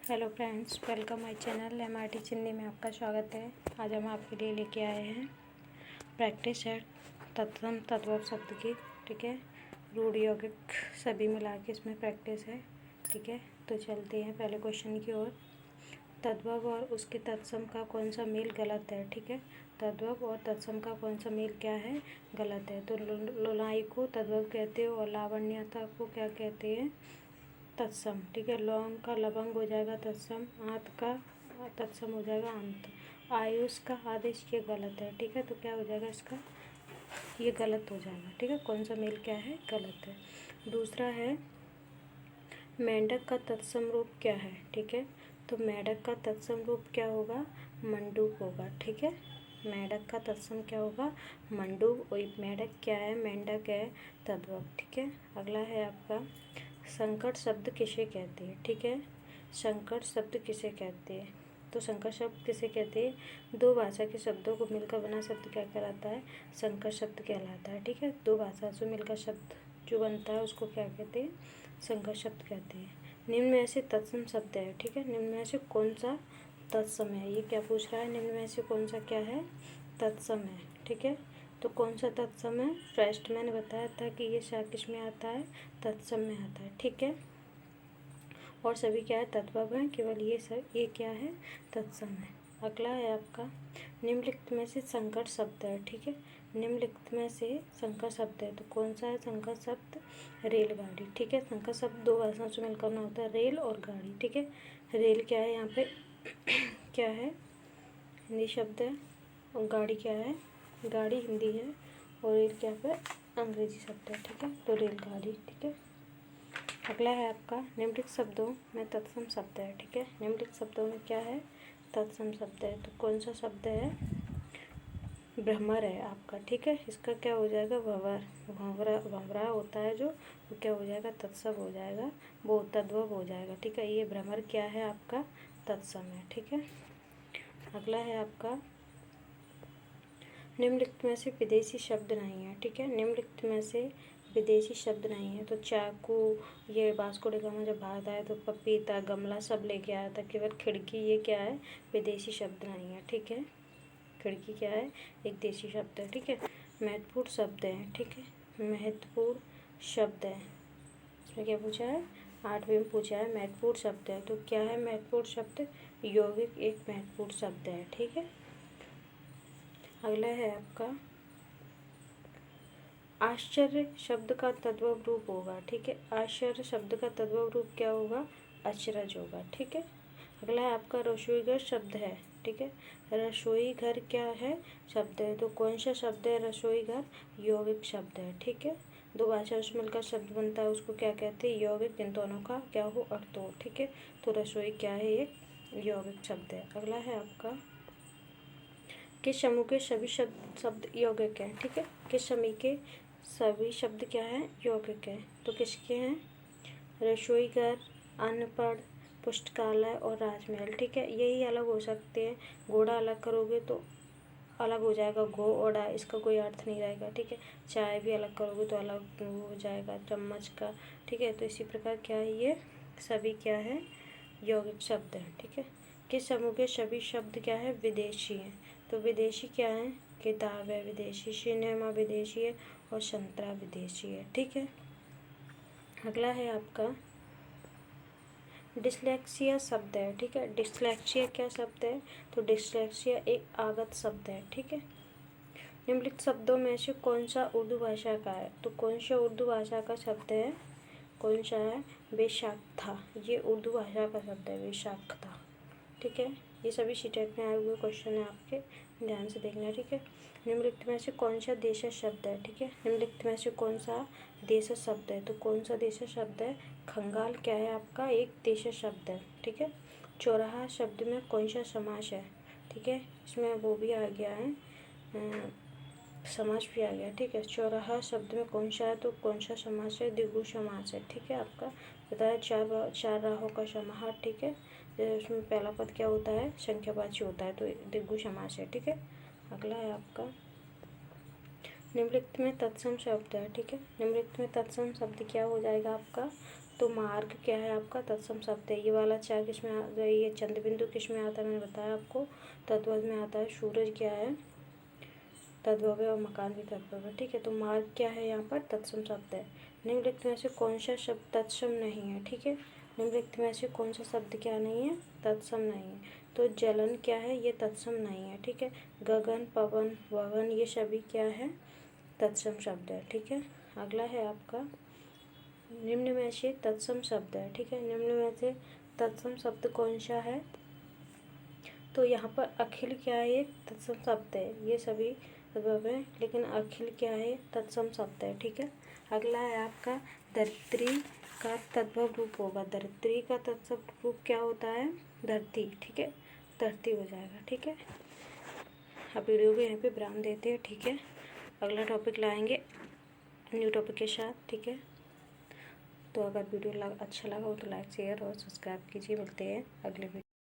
Hello friends, welcome my channel MRT चिन्नी में आपका स्वागत है। आज हम आपके लिए लेके आए हैं प्रैक्टिस है तत्सम तद्भव शब्द की। ठीक है, रूढ़ यौगिक सभी मिला के इसमें प्रैक्टिस है। ठीक है, तो चलते हैं पहले क्वेश्चन की ओर। तद्भव और उसके तत्सम का कौन सा मेल गलत है? ठीक है, तद्भव और तत्सम का कौन सा मेल क्या है? गलत है। तो लोलाई को तद्भव कहते हैं और लावण्यता को क्या कहते हैं? तत्सम। ठीक है, लौंग का लवंग हो जाएगा तत्सम, आंत का तत्सम हो जाएगा अंत। आयुष का आदेश ये गलत है। ठीक है, तो क्या हो जाएगा इसका? ये गलत हो जाएगा। ठीक है, कौन सा मेल क्या है? गलत है। दूसरा है मेंढक का तत्सम रूप क्या है? ठीक है, तो मेंढक का तत्सम रूप क्या होगा? मंडूक होगा। ठीक है, मेंढक का तत्सम क्या होगा? मंडूक। मेंढक क्या है? मेंढक है तद्भव। ठीक है, अगला है आपका संकट शब्द किसे कहते हैं? ठीक है, संकट शब्द किसे कहते हैं? तो संकट शब्द किसे कहते हैं? दो भाषा के शब्दों को मिलकर बना शब्द क्या कहलाता है? संकट शब्द कहलाता है। ठीक है, दो भाषा से मिलकर शब्द जो बनता है उसको क्या कहते हैं? संकट शब्द कहते हैं। निम्न में से तत्सम शब्द है। ठीक है, निम्न में से कौन सा तत्सम है? ये क्या पूछ रहा है? निम्न में से कौन सा क्या है? तत्सम है। ठीक है, तो कौन सा तत्सम है? फर्स्ट मैंने बताया था कि ये किस में आता है? तत्सम में आता है। ठीक है, और सभी क्या है? तद्भव है, केवल ये क्या है? तत्सम है। अगला है आपका निम्नलिखित में से संकट शब्द है। ठीक है, निम्नलिखित में से संकट शब्द है, तो कौन सा है संकट शब्द? रेलगाड़ी। ठीक है, संकट शब्द दो भाषाओं से मिलकर बना होता है, रेल और गाड़ी। ठीक है, रेल क्या है यहाँ पे? क्या है? हिंदी शब्द है। और गाड़ी क्या है? गाड़ी हिंदी है। और रेल क्या है? अंग्रेजी शब्द है। ठीक है, तो रेलगाड़ी। ठीक है, अगला है आपका निम्नलिखित शब्दों में तत्सम शब्द है। ठीक है, निम्नलिखित शब्दों में क्या है? तत्सम शब्द है, तो कौन सा शब्द है? भ्रमर है आपका। ठीक है, इसका क्या हो जाएगा? भंवर। भंवरा भंवरा होता है जो, वो क्या हो जाएगा? तत्सम हो जाएगा, वो तद्भव हो जाएगा। ठीक है, ये भ्रमर क्या है आपका? तत्सम है। ठीक है, अगला है आपका निम्नलिखित में से विदेशी शब्द नहीं है। ठीक है, निम्नलिखित में से विदेशी शब्द नहीं है, तो चाकू, ये वास्को डी गामा जब भारत आया तो पपीता, गमला सब लेके आया था, केवल खिड़की ये क्या है? विदेशी शब्द नहीं है। ठीक है, खिड़की क्या है? एक देशी शब्द है। ठीक है, महत्वपूर्ण शब्द है। ठीक है, महत्वपूर्ण शब्द है, इसमें क्या पूछा है? 8वें में पूछा है महत्वपूर्ण शब्द है, तो क्या है महत्वपूर्ण शब्द? यौगिक एक महत्वपूर्ण शब्द है। ठीक है, अगला है आपका आश्चर्य शब्द का तद्भव रूप होगा। ठीक है, आश्चर्य शब्द का तद्भव रूप क्या होगा? अचरज होगा। ठीक है, अगला है आपका रसोई घर शब्द है। ठीक है, रसोई घर क्या है? शब्द है, तो कौन सा शब्द है? रसोई घर यौगिक शब्द है। ठीक है, दो भाषाओं से मिलकर शब्द बनता है उसको क्या कहते हैं? यौगिक। इन दोनों का क्या हो? अर्थ हो। ठीक है, तो रसोई क्या है? एक यौगिक शब्द है। अगला है आपका किस समूह के सभी शब्द यौगिक हैं? ठीक है, किस समूह के सभी शब्द क्या है? यौगिक है, तो किसके हैं? रसोई घर, अनपढ़, पुस्तकालय और राजमहल। ठीक है, यही अलग हो सकते हैं। घोड़ा अलग करोगे तो अलग हो जाएगा, घोड़ा, इसका कोई अर्थ नहीं रहेगा। ठीक है, चाय भी अलग करोगे तो अलग हो जाएगा, चम्मच का। ठीक है, तो इसी प्रकार क्या है? ये सभी क्या है? यौगिक शब्द है। ठीक है, किस समूह के सभी शब्द क्या है? विदेशी हैं, तो विदेशी क्या है? किताब है विदेशी, सिनेमा विदेशी है और संतरा विदेशी है। ठीक है, अगला है आपका डिस्लेक्सिया शब्द है। ठीक है, डिस्लेक्सिया क्या शब्द है? तो डिस्लेक्सिया एक आगत शब्द है। ठीक है, निम्नलिखित शब्दों में से कौन सा उर्दू भाषा का है? तो कौन सा उर्दू भाषा का शब्द है? कौन सा है? बेसाख्ता, ये उर्दू भाषा का शब्द है, बेसाख्ता। ठीक है, ये सभी सीटेट में आए हुए क्वेश्चन है, आपके ध्यान से देखना। ठीक है, निम्नलिखित में से कौन सा देशज शब्द है? ठीक है, निम्नलिखित में से कौन सा देशज शब्द है? तो कौन सा देशज शब्द है? खंगाल क्या है आपका? एक देशज शब्द है। ठीक है, चौराहा शब्द में कौन सा समास है? ठीक है, इसमें वो भी आ गया है, समास भी आ गया। ठीक है, चौराहा शब्द में कौन सा है? तो कौन सा समास है? द्विगु समास है। ठीक है, आपका बताया चार राहों का समाहार। ठीक है, उसमें पहला पद क्या होता है? संख्यावाची होता है, तो द्विगु समास है। ठीक है, अगला है आपका निम्नलिखित में तत्सम शब्द है। ठीक है, निम्नलिखित में तत्सम शब्द क्या हो जाएगा आपका? तो मार्ग क्या है आपका? तत्सम शब्द है। ये वाला चार किस में ये चंद्र बिंदु किस में आता है? मैंने बताया आपको, तद्भव में आता है। सूरज क्या है? तद्भव है, और मकान भी तद्भव है। ठीक है, तो मार्ग क्या है यहाँ पर? तत्सम शब्द है। निम्नलिखित में से कौन सा शब्द तत्सम नहीं है? ठीक है, निम्नलिखित में से कौन सा शब्द क्या नहीं है? तत्सम नहीं है। तो जलन क्या है? ये तत्सम नहीं है। ठीक है, गगन, पवन, ववन, ये सभी क्या है? तत्सम शब्द है। ठीक है, अगला है आपका निम्न में से तत्सम शब्द है। ठीक है, निम्न में से तत्सम शब्द कौन सा है? तो यहाँ पर अखिल क्या है? ये तत्सम शब्द है। ये सभी तद्भव है, लेकिन अखिल क्या है? तत्सम शब्द है। ठीक है, अगला है आपका धरित्री का तद्भव रूप होगा। धरित्री का तत्सम रूप क्या होता है? धरती। ठीक है, धरती हो जाएगा। ठीक है, अब वीडियो को यहाँ पे विराम देते हैं। ठीक है, अगला टॉपिक लाएंगे न्यू टॉपिक के साथ। ठीक है, तो अगर वीडियो अच्छा लगा हो तो लाइक शेयर और सब्सक्राइब कीजिए। मिलते हैं अगले वीडियो।